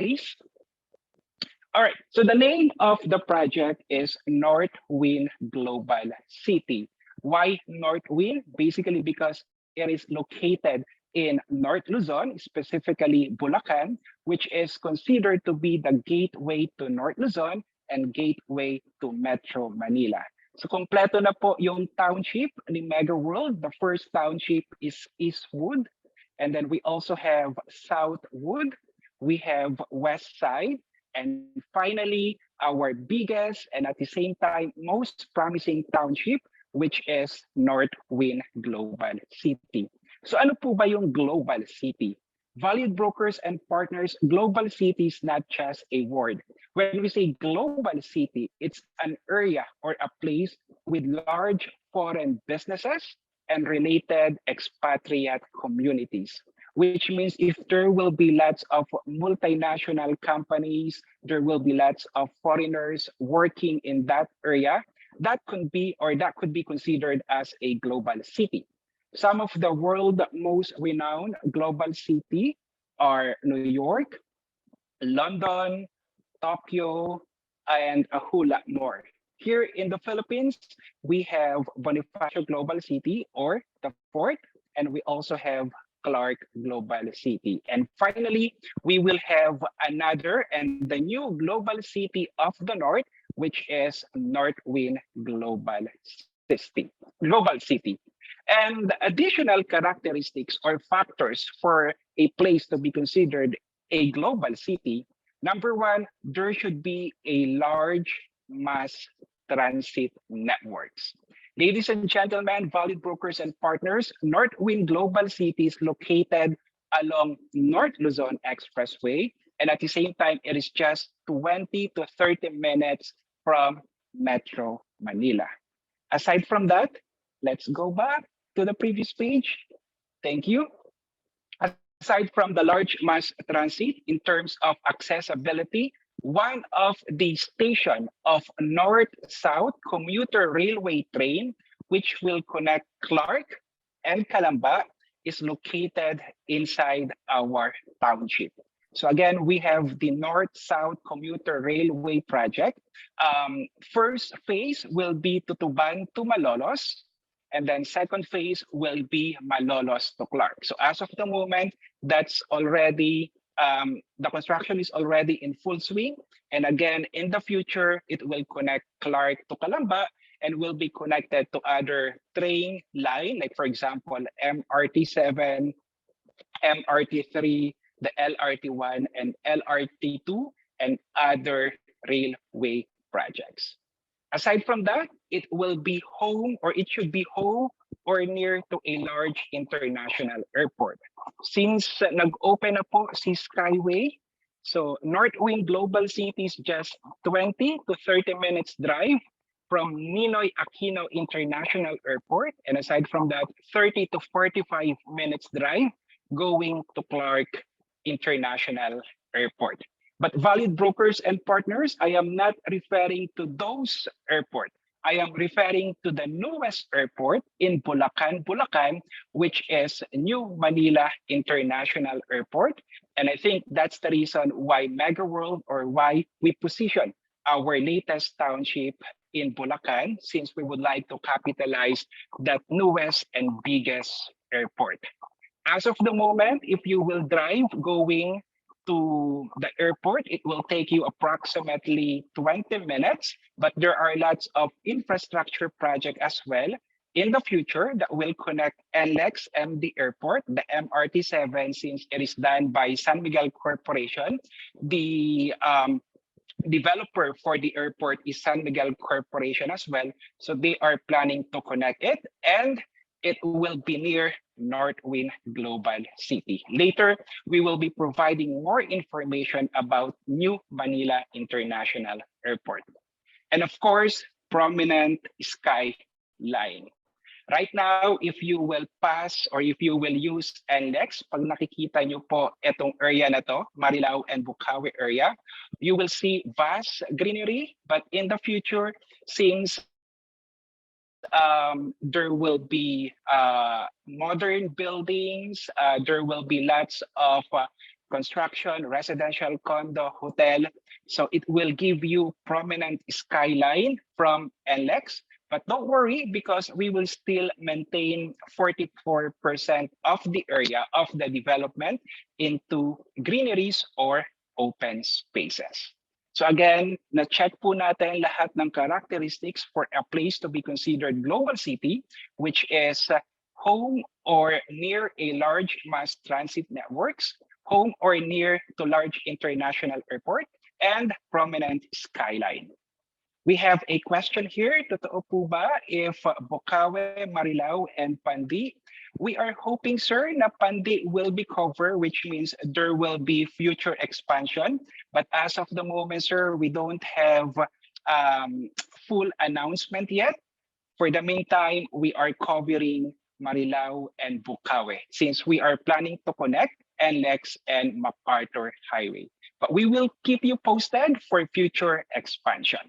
please. All right, so the name of the project is Northwin Global City. Why Northwin? Basically because it is located in North Luzon, specifically Bulacan, which is considered to be the gateway to North Luzon and gateway to Metro Manila. So kompleto na po yung township ni Mega World. The first township is Eastwood, and then we also have Southwood, we have West Side, and finally, our biggest and at the same time most promising township, which is Northwin Global City. So ano po ba yung Global City? Valued brokers and partners, Global City is not just a word. When we say Global City, it's an area or a place with large foreign businesses and related expatriate communities, which means if there will be lots of multinational companies, there will be lots of foreigners working in that area, that could be considered as a global city. Some of the world most renowned global city are New York, London, Tokyo, and a whole lot more. Here in the Philippines, we have Bonifacio Global City or the fourth, and we also have Clark Global City. And finally, we will have another and the new global city of the North, which is Northwin Global City. And additional characteristics or factors for a place to be considered a global city. Number one, there should be a large mass transit networks. Ladies and gentlemen, valued brokers and partners, Northwind Global City is located along North Luzon Expressway, and at the same time, it is just 20 to 30 minutes from Metro Manila. Aside from that, let's go back to the previous page. Thank you. Aside from the large mass transit, in terms of accessibility, one of the station of North-South commuter railway train, which will connect Clark and Calamba, is located inside our township. So again, we have the North-South commuter railway project. First phase will be Tutuban to Malolos, and then second phase will be Malolos to Clark. So as of the moment, that's already the construction is already in full swing. And again, in the future, it will connect Clark to Calamba and will be connected to other train line, like for example, MRT7, MRT3, the LRT1 and LRT2, and other railway projects. Aside from that, it will be home or it should be home or near to a large international airport. Since nag-open na po si Skyway, so Northwing Global City is just 20 to 30 minutes drive from Ninoy Aquino International Airport. And aside from that, 30 to 45 minutes drive going to Clark International Airport. But valid brokers and partners, I am not referring to those airports. I am referring to the newest airport in Bulacan, which is New Manila International Airport. And I think that's the reason why Mega World or why we position our latest township in Bulacan, since we would like to capitalize that newest and biggest airport. As of the moment, if you will drive going to the airport, it will take you approximately 20 minutes, but there are lots of infrastructure project as well in the future that will connect NLEX and the airport, the MRT7, since it is done by San Miguel Corporation. The developer for the airport is San Miguel Corporation as well. So they are planning to connect it, and it will be near Northwind Global City. Later, we will be providing more information about New Manila International Airport. And of course, prominent skyline. Right now, if you will pass or if you will use NLEX, pag nakikita nyo po itong area na to, Marilao and Bukawi area, you will see vast greenery. But in the future, since there will be modern buildings, there will be lots of construction, residential, condo, hotel. So it will give you prominent skyline from NLEX. But don't worry because we will still maintain 44% of the area of the development into greeneries or open spaces. So again, na-check po natin lahat ng characteristics for a place to be considered global city, which is home or near a large mass transit networks, home or near to large international airport, and prominent skyline. We have a question here. Totoo po ba if Bocaue, Marilao, and Pandi? We are hoping, sir, na Pandi will be covered, which means there will be future expansion. But as of the moment, sir, we don't have full announcement yet. For the meantime, we are covering Marilao and Bocaue since we are planning to connect NLEX and MacArthur Highway. But we will keep you posted for future expansion.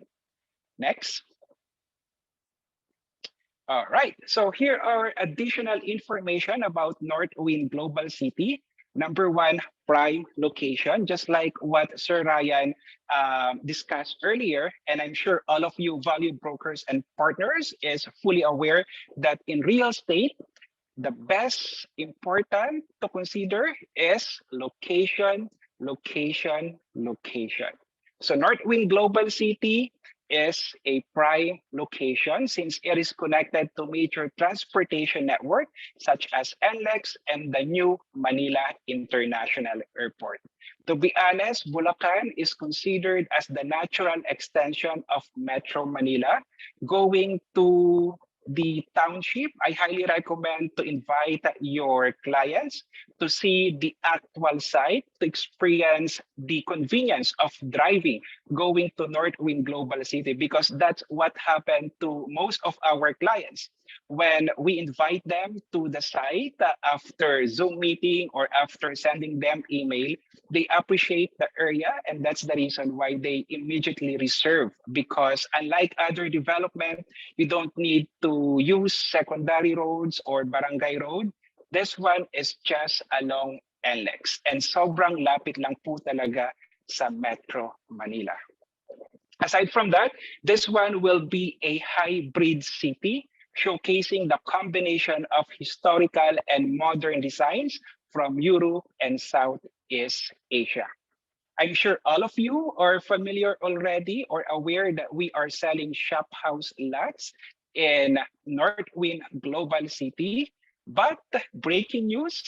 Next. All right, so here are additional information about Northwin Global City. Number one, prime location, just like what Sir Ryan discussed earlier. And I'm sure all of you valued brokers and partners is fully aware that in real estate, the best important to consider is location, location, location. So Northwin Global City is a prime location since it is connected to major transportation network such as NLEX and the new Manila International Airport. To be honest, Bulacan is considered as the natural extension of Metro Manila. Going to the township, I highly recommend to invite your clients to see the actual site, to experience the convenience of driving, going to Northwin Global City, because that's what happened to most of our clients. When we invite them to the site after Zoom meeting or after sending them email, they appreciate the area, and that's the reason why they immediately reserve, because unlike other development, you don't need to use secondary roads or barangay road. This one is just along NLEX, and sobrang lapit lang po talaga sa Metro Manila. Aside from that, this one will be a hybrid city, showcasing the combination of historical and modern designs from Europe and Southeast Asia. I'm sure all of you are familiar already or aware that we are selling shop house lots in Northwin Global City. But breaking news,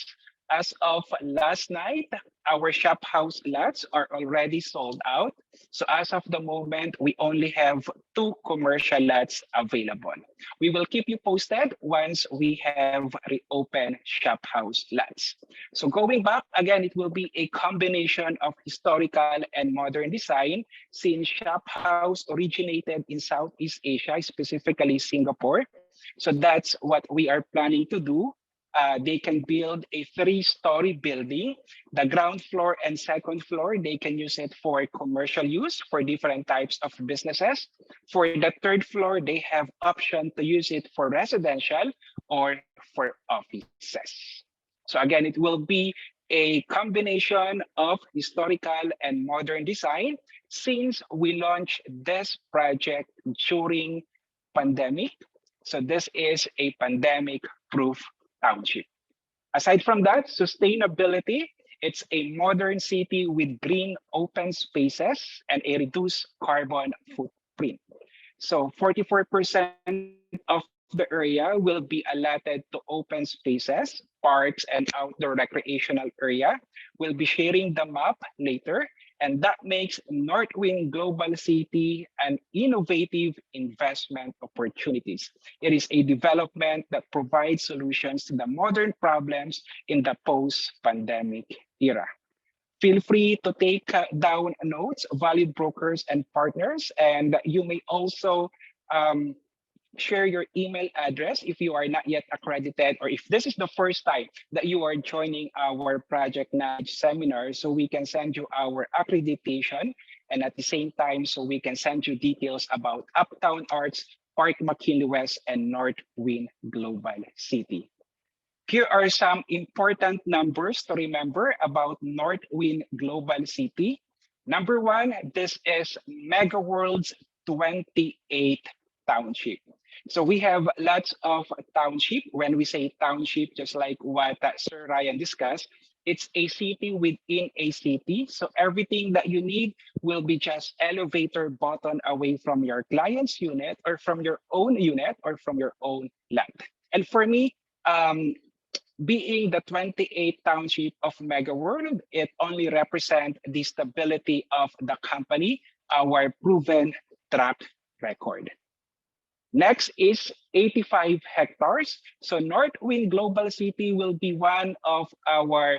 as of last night, our shop house lots are already sold out. So as of the moment, we only have 2 commercial lots available. We will keep you posted once we have reopened shop house lots. So going back, again, it will be a combination of historical and modern design, since shop house originated in Southeast Asia, specifically Singapore. So that's what we are planning to do. They can build a 3-story building. The ground floor and second floor, they can use it for commercial use for different types of businesses. For the 3rd floor, they have option to use it for residential or for offices. So again, it will be a combination of historical and modern design, since we launched this project during pandemic. So this is a pandemic-proof township. Aside from that, sustainability, it's a modern city with green open spaces and a reduced carbon footprint. So 44% of the area will be allotted to open spaces, parks, and outdoor recreational area. We'll be sharing the map later, and that makes Northwin Global City an innovative investment opportunities. It is a development that provides solutions to the modern problems in the post-pandemic era. Feel free to take down notes, valued brokers and partners, and you may also share your email address if you are not yet accredited, or if this is the first time that you are joining our project knowledge seminar, so we can send you our accreditation, and at the same time, so we can send you details about Uptown Arts, Park McKinley West, and Northwin Global City. Here are some important numbers to remember about Northwin Global City. Number one, this is MegaWorld's 28th township. So we have lots of township. When we say township, just like what Sir Ryan discussed, it's a city within a city. So everything that you need will be just elevator button away from your client's unit or from your own unit or from your own land. And for me, being the 28th township of MegaWorld, it only represents the stability of the company, our proven track record. Next is 85 hectares. So Northwind Global City will be one of our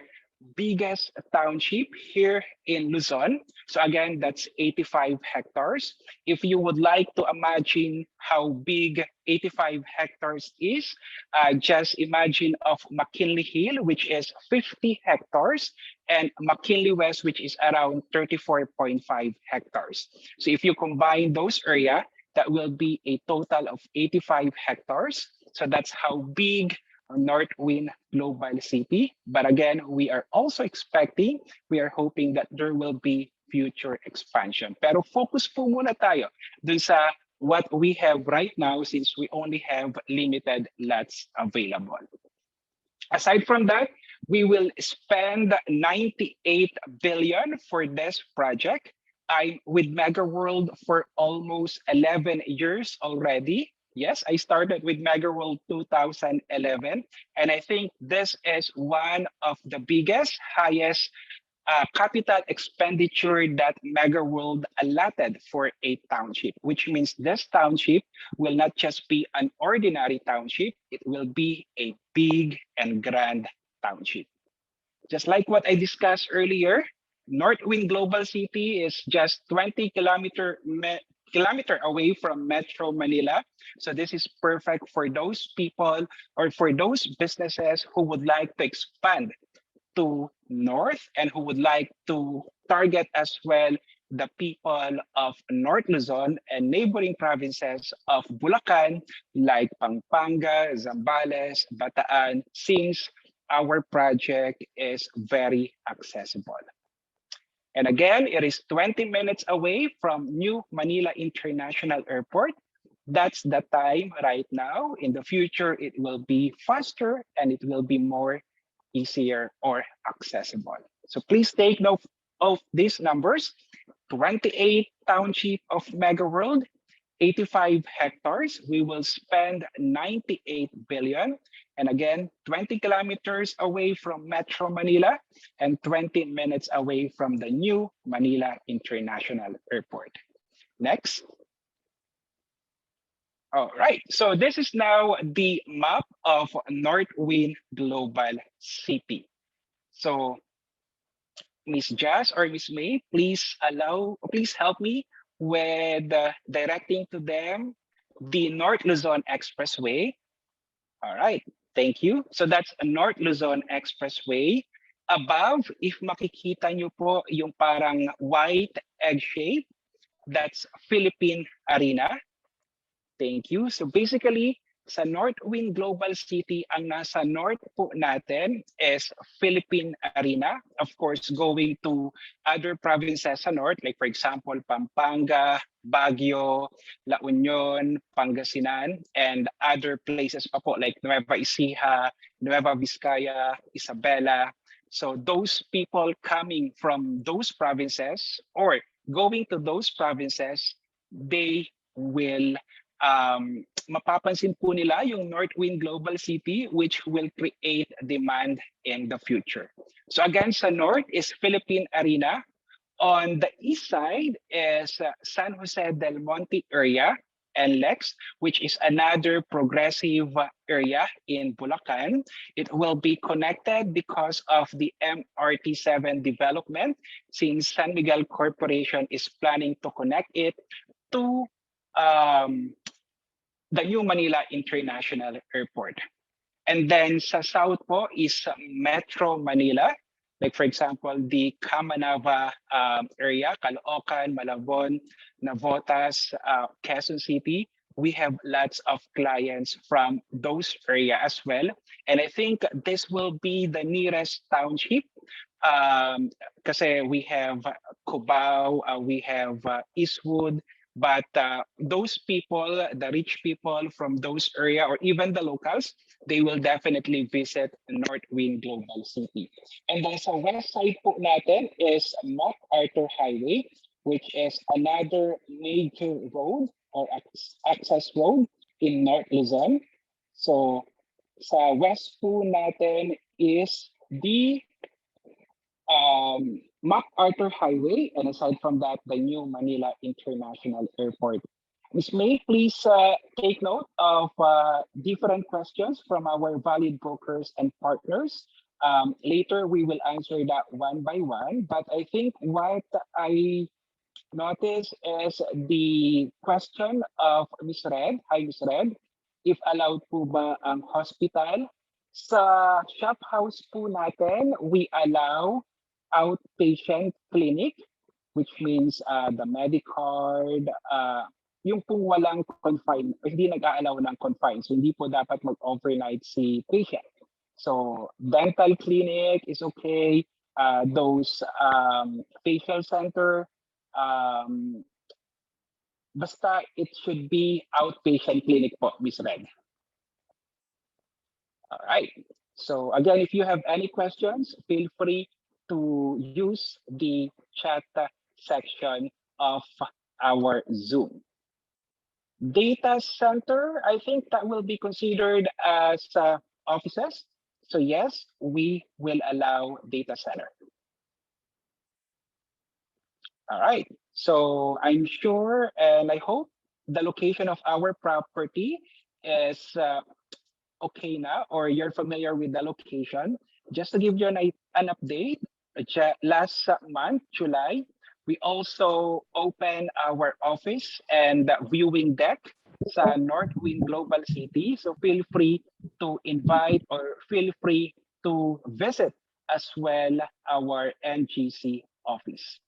biggest township here in Luzon. So again, that's 85 hectares. If you would like to imagine how big 85 hectares is, just imagine of McKinley Hill, which is 50 hectares, and McKinley West, which is around 34.5 hectares. So if you combine those areas, that will be a total of 85 hectares. So that's how big Northwind Global City. But again, we are also expecting, we are hoping that there will be future expansion. Pero focus po muna tayo dun sa what we have right now since we only have limited lots available. Aside from that, we will spend 98 billion for this project. I'm with MegaWorld for almost 11 years already. Yes, I started with MegaWorld 2011, and I think this is one of the biggest, highest capital expenditure that MegaWorld allotted for a township, which means this township will not just be an ordinary township, it will be a big and grand township. Just like what I discussed earlier, Northwind Global City is just 20 kilometer away from Metro Manila. So this is perfect for those people or for those businesses who would like to expand to North and who would like to target as well the people of North Luzon and neighboring provinces of Bulacan like Pampanga, Zambales, Bataan, since our project is very accessible. And again, it is 20 minutes away from New Manila International Airport. That's the time right now. In the future, it will be faster and it will be more easier or accessible. So please take note of these numbers. 28 township of MegaWorld, 85 hectares. We will spend 98 billion. And again, 20 kilometers away from Metro Manila and 20 minutes away from the New Manila International Airport. Next. All right, so this is now the map of Northwind Global City. So Miss Jazz or Miss May, please help me with directing to them the North Luzon Expressway. All right, thank you. So that's a North Luzon Expressway. Above, if makikita nyo po yung parang white egg shape, that's Philippine Arena. Thank you. So basically, sa Northwind Global City, ang nasa north po natin is Philippine Arena. Of course, going to other provinces sa north, like for example, Pampanga, Baguio, La Union, Pangasinan, and other places pa po like Nueva Ecija, Nueva Vizcaya, Isabela. So those people coming from those provinces or going to those provinces, they will mapapansin po nila yung Northwind Global City, which will create demand in the future. So again, sa north is Philippine Arena. On the east side is San Jose del Monte area, NLEX, which is another progressive area in Bulacan. It will be connected because of the MRT7 development, since San Miguel Corporation is planning to connect it to the New Manila International Airport. And then sa south po is Metro Manila. Like for example, the Kamanava area, Caloocan, Malabon, Navotas, Quezon City. we have lots of clients from those area as well. And I think this will be the nearest township. Kasi we have Cubao, we have Eastwood, but those people, the rich people from those area, or even the locals, they will definitely visit Northwin Global City. And then sa west side po natin is MacArthur Highway, which is another major road or access road in North Luzon. So sa west po natin is the MacArthur Highway, and aside from that, the new Manila International Airport. Ms. May, please take note of different questions from our valid brokers and partners. Later, we will answer that one by one, but I think what I notice is the question of Ms. Red. Hi, Ms. Red. If allowed po ba ang hospital? Sa shop house po natin, we allow outpatient clinic, which means the Medicard, yung pong walang confine, hindi nag-aalaw ng confine. So hindi po dapat mag-overnight si patient. So dental clinic is okay. Those facial center, basta it should be outpatient clinic po, Ms. Red. All right. So again, if you have any questions, feel free to use the chat section of our Zoom. Data center, I think that will be considered as offices. So yes, we will allow data center. All right. So I'm sure and I hope the location of our property is okay now, or you're familiar with the location. Just to give you an update, last month, July, we also opened our office and viewing deck sa Northwin Global City. So feel free to invite or feel free to visit as well our NGC office.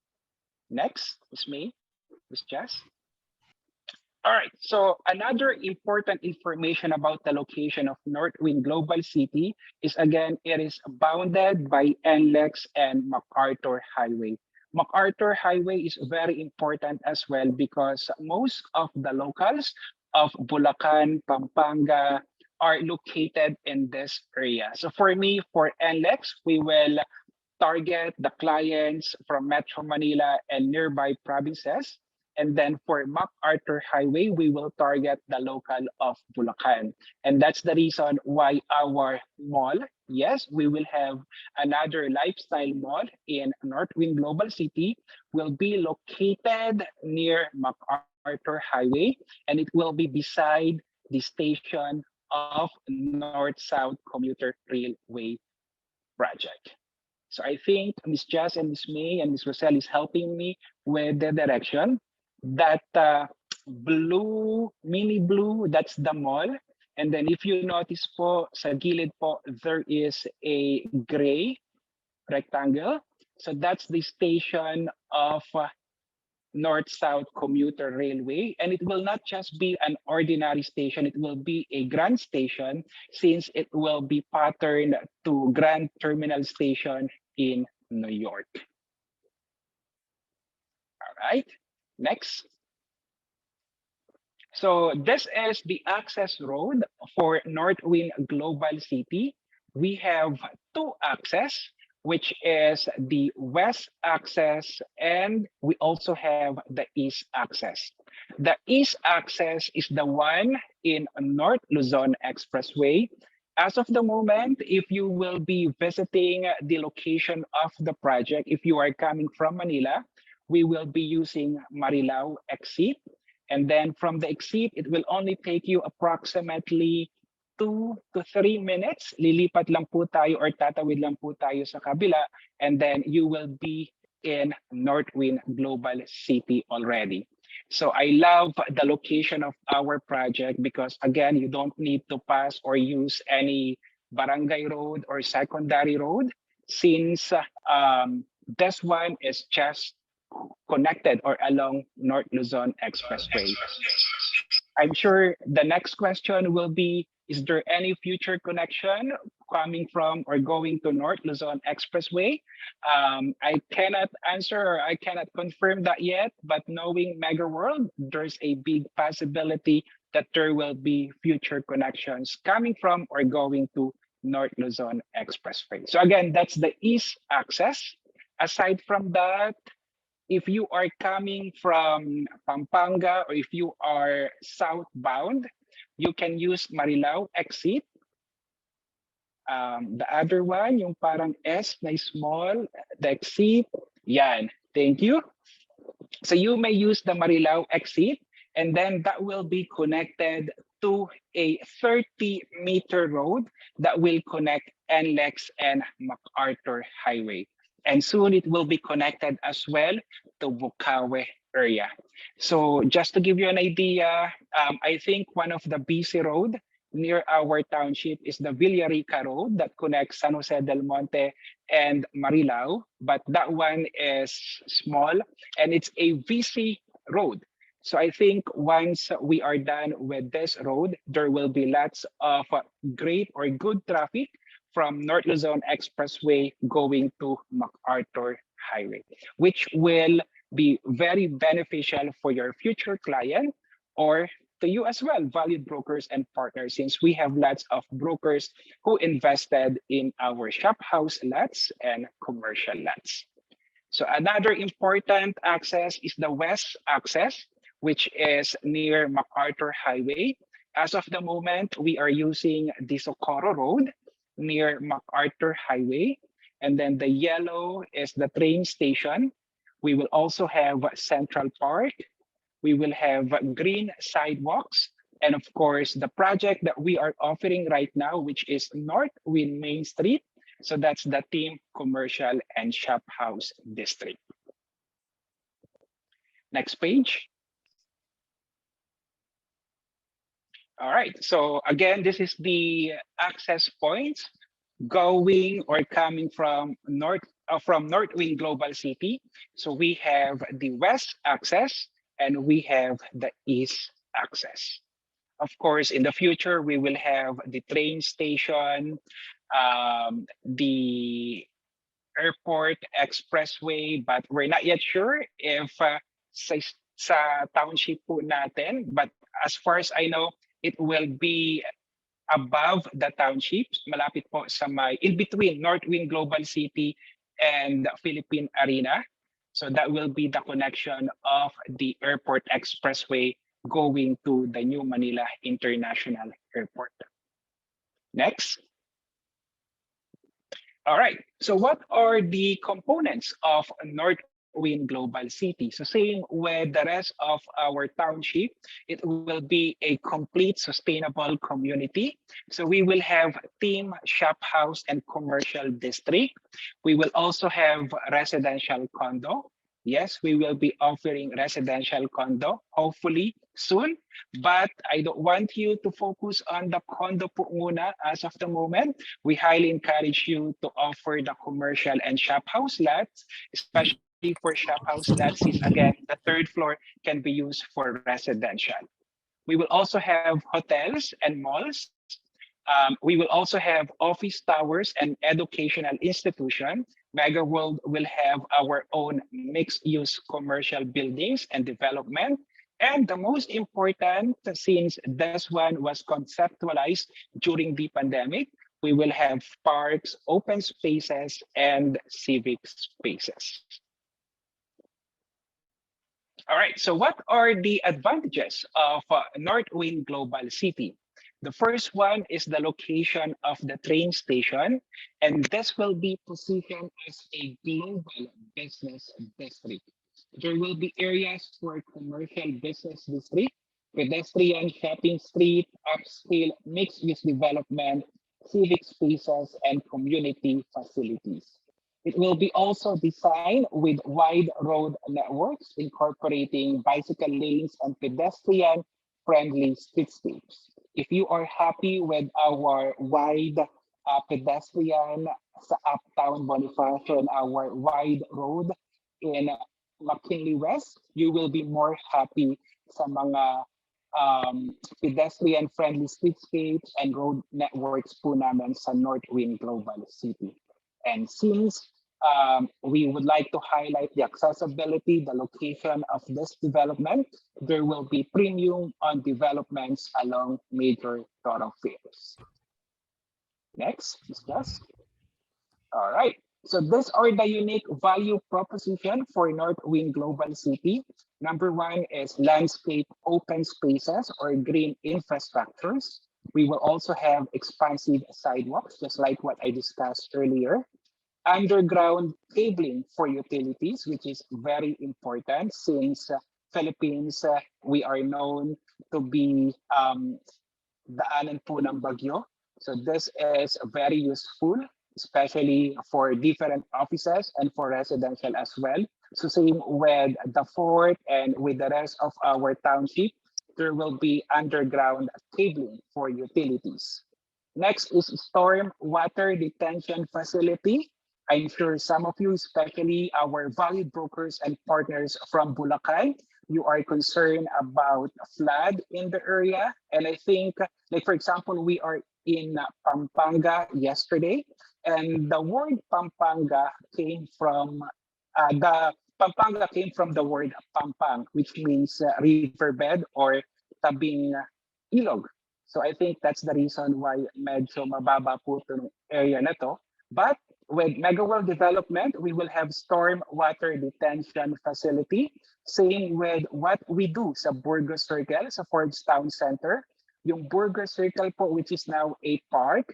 Next, Ms. May, Ms. Jess. All right, so another important information about the location of Northwin Global City is, again, it is bounded by NLEX and MacArthur Highway. MacArthur Highway is very important as well because most of the locals of Bulacan, Pampanga are located in this area. So for me, for NLEX, we will target the clients from Metro Manila and nearby provinces. And then for MacArthur Highway, we will target the local of Bulacan. And that's the reason why our mall, yes, we will have another lifestyle mall in Northwin Global City, will be located near MacArthur Highway, and it will be beside the station of North-South Commuter Railway project. So I think Ms. Jess and Ms. May and Ms. Roselle is helping me with the direction. That blue, mini blue, that's the mall. And then if you notice po, sa gilid po, there is a gray rectangle. So that's the station of North-South Commuter Railway. And it will not just be an ordinary station, it will be a grand station since it will be patterned to Grand Terminal Station in New York. All right, next. So this is the access road for Northwin Global City. We have two access, which is the west access, and we also have the east access. The east access is the one in North Luzon Expressway. As of the moment, if you will be visiting the location of the project, if you are coming from Manila, we will be using Marilao exit. And then from the exit, it will only take you approximately 2 to 3 minutes. Lilipat lang po tayo or tatawid lang po tayo sa kabila. And then you will be in Northwin Global City already. So I love the location of our project because, again, you don't need to pass or use any barangay road or secondary road since this one is just connected or along North Luzon Expressway. I'm sure the next question will be, is there any future connection coming from or going to North Luzon Expressway? I cannot answer or I cannot confirm that yet, but knowing Mega World, there's a big possibility that there will be future connections coming from or going to North Luzon Expressway. So again, that's the east access. Aside from that, if you are coming from Pampanga or if you are southbound, you can use Marilao exit. The other one, yung parang S na small, the exit. Yan. Thank you. So you may use the Marilao exit, and then that will be connected to a 30-meter road that will connect NLEX and MacArthur Highway. And soon it will be connected as well to Bukawe area. So just to give you an idea, I think one of the busy road near our township is the Villarica Road that connects San Jose del Monte and Marilao, but that one is small and it's a VC road. So I think once we are done with this road, there will be lots of great or good traffic from North Luzon Expressway going to MacArthur Highway, which will be very beneficial for your future client or to you as well, valued brokers and partners, since we have lots of brokers who invested in our shop house lots and commercial lots. So another important access is the west access, which is near MacArthur Highway. As of the moment, we are using the Socorro Road near MacArthur Highway. And then the yellow is the train station. We will also have Central Park. We will have green sidewalks. And of course, the project that we are offering right now, which is Northwin Main Street. So that's the Team Commercial and Shop House District. Next page. All right, so again, this is the access points going or coming from Northwin Global City. So we have the west access and we have the east access. Of course, in the future, we will have the train station, the airport expressway, but we're not yet sure if sa township po natin. But as far as I know, it will be above the township, malapit po sa may, in between Northwin Global City and Philippine Arena. So that will be the connection of the airport expressway going to the New Manila International Airport. Next. All right, so what are the components of Northwin Global City? So same with the rest of our township, it will be a complete sustainable community. So we will have team, shop house, and commercial district. We will also have residential condo. Yes, we will be offering residential condo, hopefully soon. But I don't want you to focus on the condo po muna as of the moment. We highly encourage you to offer the commercial and shop house lots, especially for shop house lots, since again, the third floor can be used for residential. We will also have hotels and malls. We will also have office towers and educational institution. Mega World will have our own mixed-use commercial buildings and development. And the most important, since this one was conceptualized during the pandemic, we will have parks, open spaces, and civic spaces. All right, so what are the advantages of Northwin Global City? The first one is the location of the train station, and this will be positioned as a global business district. There will be areas for commercial business district, pedestrian shopping street, upscale mixed-use development, civic spaces, and community facilities. It will be also designed with wide road networks incorporating bicycle lanes and pedestrian-friendly streetscapes. If you are happy with our wide pedestrian sa Uptown Bonifacio and our wide road in McKinley West, you will be more happy sa mga pedestrian-friendly streetscapes and road networks po namin sa Northwin Global City. And since we would like to highlight the accessibility, the location of this development, there will be premium on developments along major thoroughfares. Next, discuss. All right. So these are the unique value proposition for Northwin Global City. Number one is landscape open spaces or green infrastructures. We will also have expansive sidewalks, just like what I discussed earlier. Underground cabling for utilities, which is very important since Philippines, we are known to be daanan po ng bagyo. So this is very useful, especially for different offices and for residential as well. So same with the fort and with the rest of our township, there will be underground cabling for utilities. Next is storm water detention facility. I'm sure some of you, especially our valued brokers and partners from Bulacan, you are concerned about flood in the area. And I think, like for example, we are in Pampanga yesterday, and the word Pampanga came from the Pampanga came from the word pampang, which means riverbed or tabing ilog. So I think that's the reason why medyo mababa po itong area na to. But with MegaWorld development, we will have storm water detention facility. Same with what we do sa Burgos Circle, sa Forbes Town Center. Yung Burgos Circle po, which is now a park,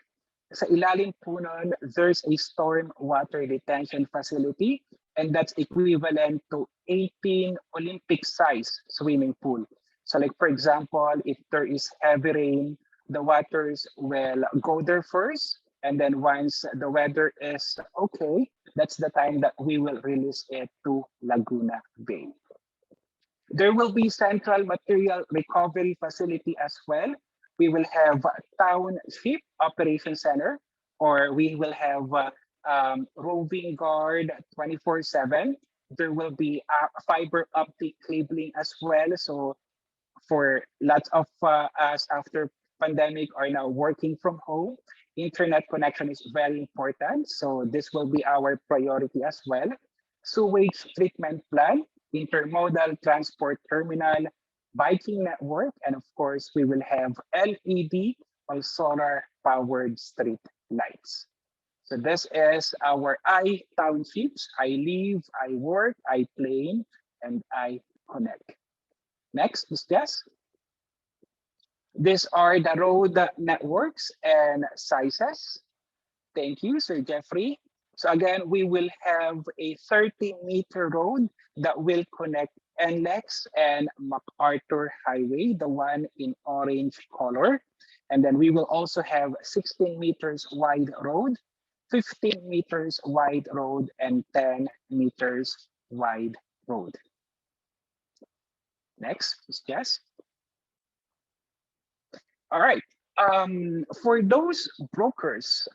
sa ilalim po nun, there's a storm water detention facility, and that's equivalent to 18 Olympic size swimming pool. So like for example, if there is heavy rain, the waters will go there first. And then once the weather is okay, that's the time that we will release it to Laguna Bay. There will be central material recovery facility as well. We will have Township Operation Center, or we will have roving guard 24/7. There will be fiber optic cabling as well. So for lots of us after pandemic are now working from home, internet connection is very important. So this will be our priority as well. Sewage treatment plant, intermodal transport terminal, biking network, and of course, we will have LED or solar powered street lights. So this is our iTownships. I live, I work, I play, and I connect. Next is Jess. These are the road networks and sizes. Thank you, Sir Jeffrey. So again, we will have a 30-meter road that will connect NLEX and MacArthur Highway, the one in orange color. And then we will also have 16 meters wide road, 15 meters wide road, and 10 meters wide road. Next is Jess. All right. For those brokers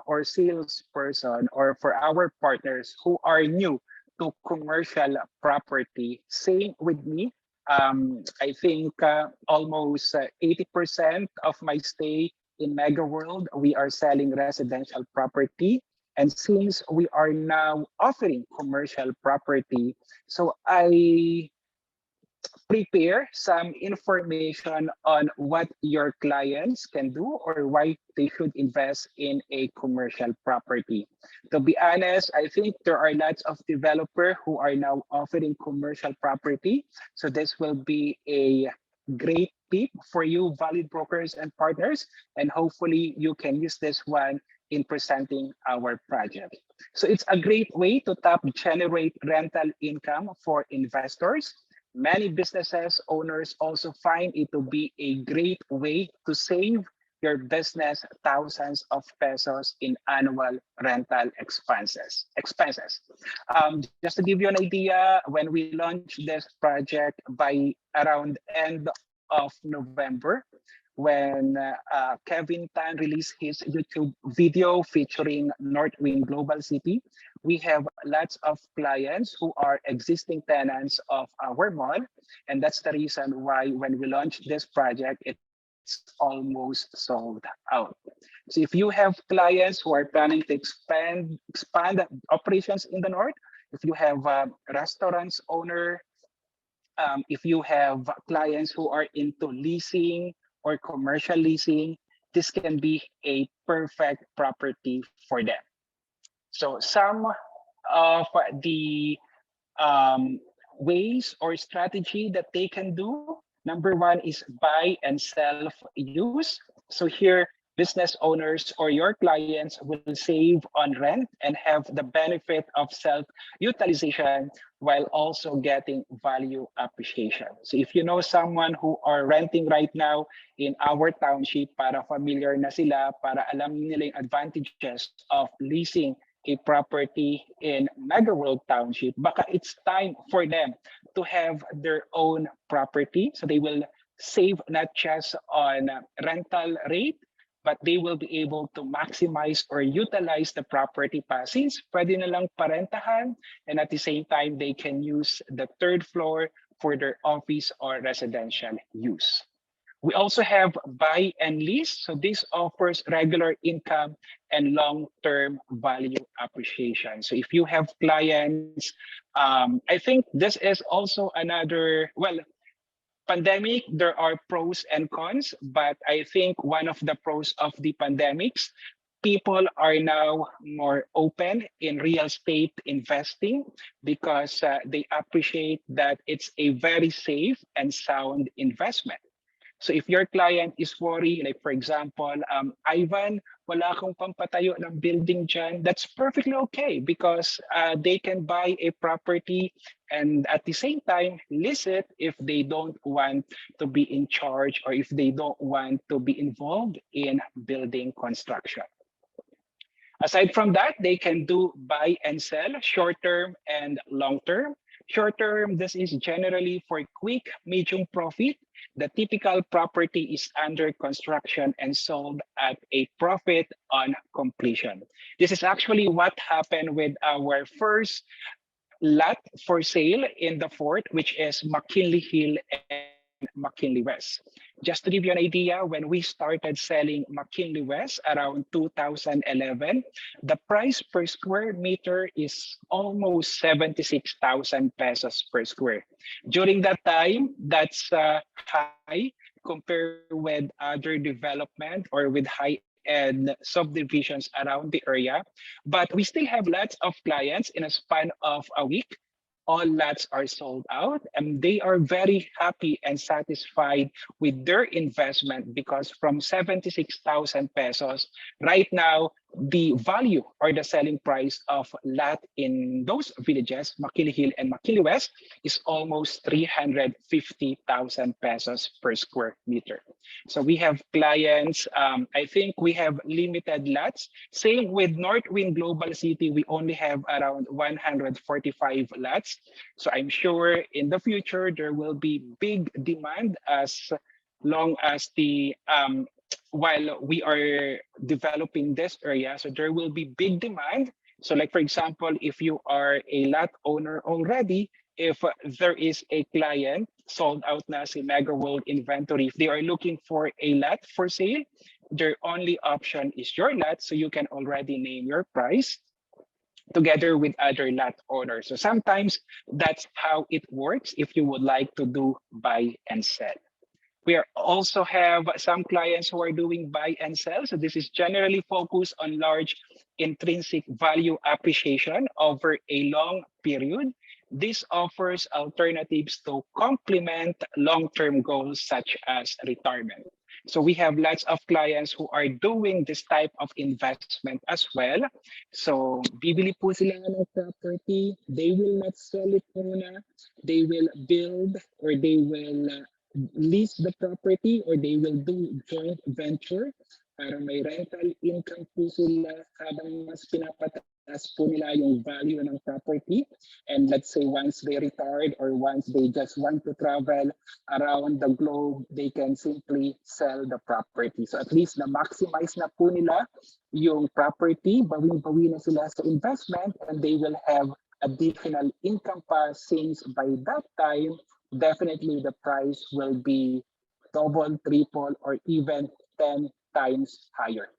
or salesperson, or for our partners who are new to commercial property, same with me. I think almost 80% of my stay in MegaWorld, we are selling residential property. And since we are now offering commercial property, so I prepare some information on what your clients can do or why they should invest in a commercial property. To be honest, I think there are lots of developers who are now offering commercial property. So this will be a great tip for you, valid brokers and partners, and hopefully you can use this one in presenting our project. So it's a great way to generate rental income for investors. Many businesses owners also find it to be a great way to save your business thousands of pesos in annual rental expenses. Just to give you an idea, when we launched this project by around end of November, when Kevin Tan released his YouTube video featuring Northwin Global City, We have lots of clients who are existing tenants of our mall. And that's the reason why when we launched this project, it's almost sold out. So if you have clients who are planning to expand operations in the north, if you have restaurants owner, if you have clients who are into leasing or commercial leasing, this can be a perfect property for them. So some of the um, ways or strategy that they can do. Number one is buy and self-use. So here, business owners or your clients will save on rent and have the benefit of self-utilization while also getting value appreciation. So if you know someone who are renting right now in our township, para familiar na sila, para alam nila yung advantages of leasing a property in Megaworld Township, baka it's time for them to have their own property. So they will save not just on rental rate, but they will be able to maximize or utilize the property pa since pwede na lang parentahan, and at the same time, they can use the third floor for their office or residential use. We also have buy and lease. So this offers regular income and long-term value appreciation. So if you have clients, I think this is also another, well, pandemic, there are pros and cons, but I think one of the pros of the pandemics, people are now more open in real estate investing because they appreciate that it's a very safe and sound investment. So if your client is worried, like for example, Ivan, wala akong pampatayo ng building dyan, that's perfectly okay because they can buy a property and at the same time lease it if they don't want to be in charge or if they don't want to be involved in building construction. Aside from that, they can do buy and sell, short-term and long-term. Short-term, this is generally for quick, medium profit. The typical property is under construction and sold at a profit on completion. This is actually what happened with our first lot for sale in the fort, which is McKinley Hill and McKinley West. Just to give you an idea, when we started selling McKinley West around 2011, the price per square meter is almost 76,000 pesos per square. During that time, that's high compared with other development or with high-end subdivisions around the area. But we still have lots of clients in a span of a week. All lots are sold out and they are very happy and satisfied with their investment because from 76,000 pesos, right now, the value or the selling price of lot in those villages, McKinley Hill and McKinley West, is almost 350,000 pesos per square meter. So we have clients, I think we have limited lots. Same with Northwin Global City, we only have around 145 lots. So I'm sure in the future, there will be big demand as long as the while we are developing this area, so there will be big demand. So like, for example, if you are a lot owner already, if there is a client sold out na si Mega World inventory, if they are looking for a lot for sale, their only option is your lot. So you can already name your price together with other lot owners. So sometimes that's how it works if you would like to do buy and sell. We also have some clients who are doing buy and sell. So this is generally focused on large intrinsic value appreciation over a long period. This offers alternatives to complement long-term goals such as retirement. So we have lots of clients who are doing this type of investment as well. So bibili po sila ng property, they will not sell it muna, they will build or they will lease the property or they will do joint venture para may rental income po sila habang mas pinapatayo taas po nila yung value ng property. And let's say once they retired or once they just want to travel around the globe, they can simply sell the property. So at least na-maximize na po nila yung property, bawing-bawi na sila sa investment, and they will have additional income pa since by that time, definitely the price will be double, triple, or even 10 times higher.